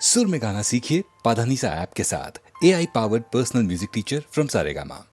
सुर में गाना सीखिए पाधानीसा ऐप के साथ। AI powered personal music teacher from Saregama.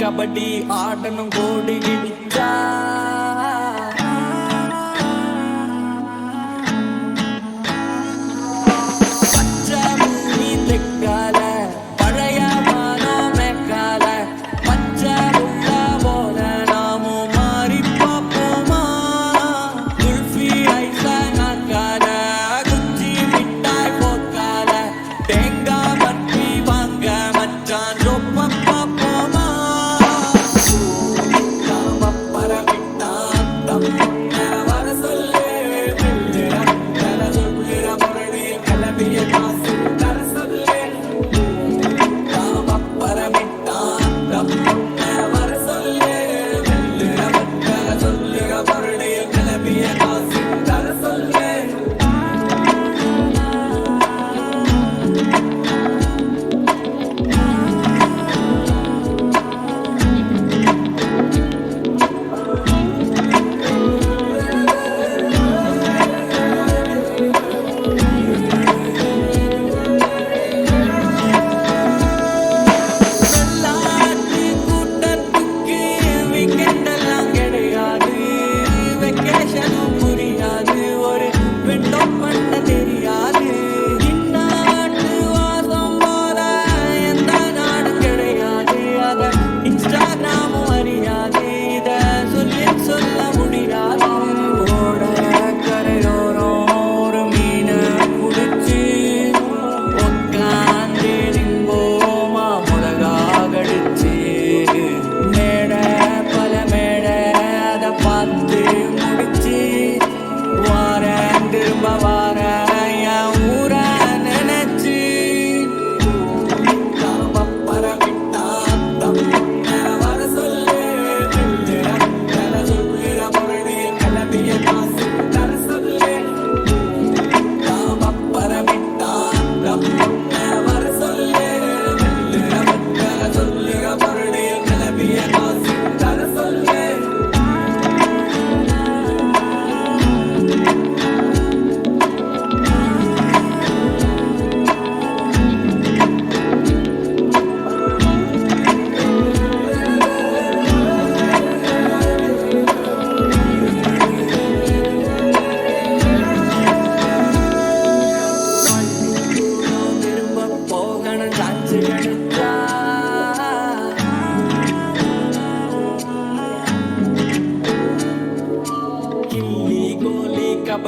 Kabaddi ஆடணும் கோடி இடிச்சா பச்சை பூமி தெக்கால பழைய மானோ மேக்கால பச்சை உள்ள போல நாமும் மாறி பார்ப்போமா குல்ஃபி ஐஸ நாக்கால குச்சி மிட்டாய் போக்கால தேங்காய் பற்றி வாங்க மச்சான் ரொப்ப பார்ப்போமா para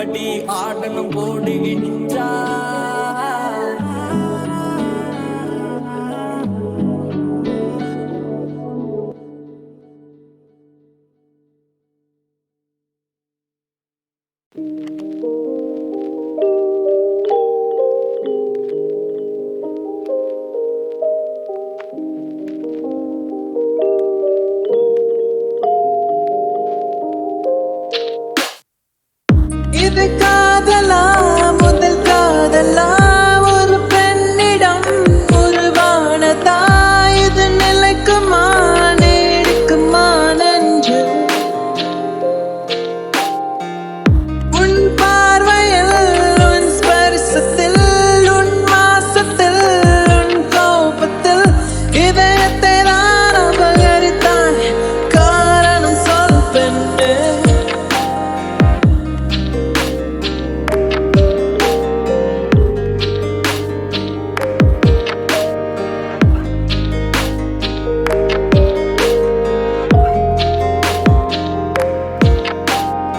அப்படி ஆடணும் போடுகின்றா இது காதலா முதல் காதலா ஒரு பெண்ணிடம் உருவானதா இது நிலைக்குமா நீடிக்குமா நன்று உன் பார்வையில் உன் ஸ்பரிசத்தில் உன் மாசத்தில் உன் கோபத்தில் இதயத்தை நான் அபகரித்தான் காரணம் சொல் பெண்ணே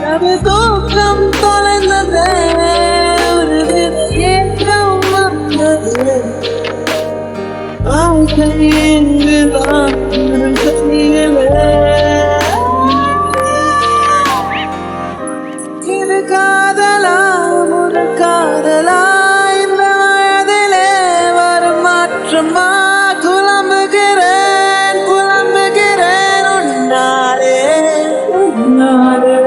அது தூக்கம் தொலைந்ததே ஒரு வித ஏக்கம் வந்தது ஆசை எங்குதான் கையிலே இது காதலா முதல் காதலா இந்த வயதிலே வரும் மாற்றமா புலம்புகிறேன் புலம்புகிறேன் உன்னாலே உன்னாலே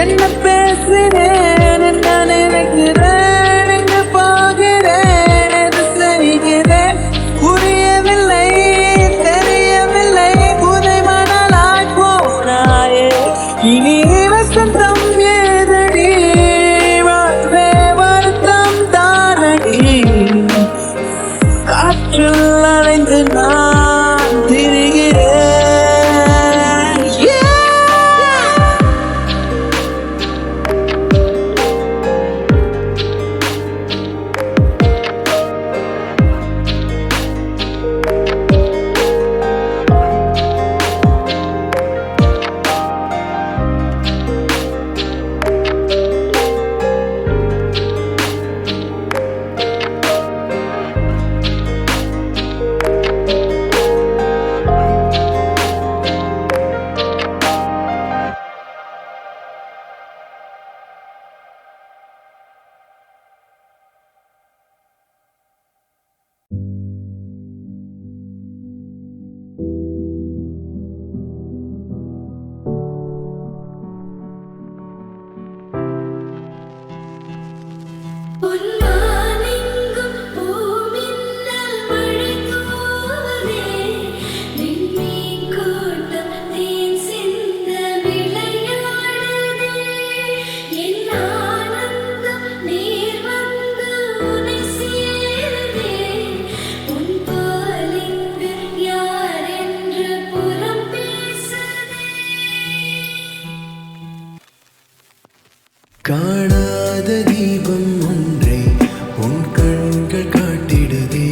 என்ன பேசுகிறேன் என்ன நினைக்கிறேன் எங்கு போகிறேன் எது செய்கிறேன் புரியவில்லை தெரியவில்லை புதை மணலாய் போனாயே இனி வசந்தம் ஏதடி வாழ்வே வருத்தம் தானடி காற்றில் அலைந்து நான் திரிகிறேன் பொன்னானெங்கும் பூமின்னல் மழை தூவுதே விண்மீன் கூட்டம் தேன் சிந்த விளையாடுதே என் ஆனந்தம் நீர் வந்து உனை சேருதே உன் போலிங்கு யார் என்று புறம் பேசுதே காணாத தீபம் ஒன்றை உன் கண்கள் காட்டிடுதே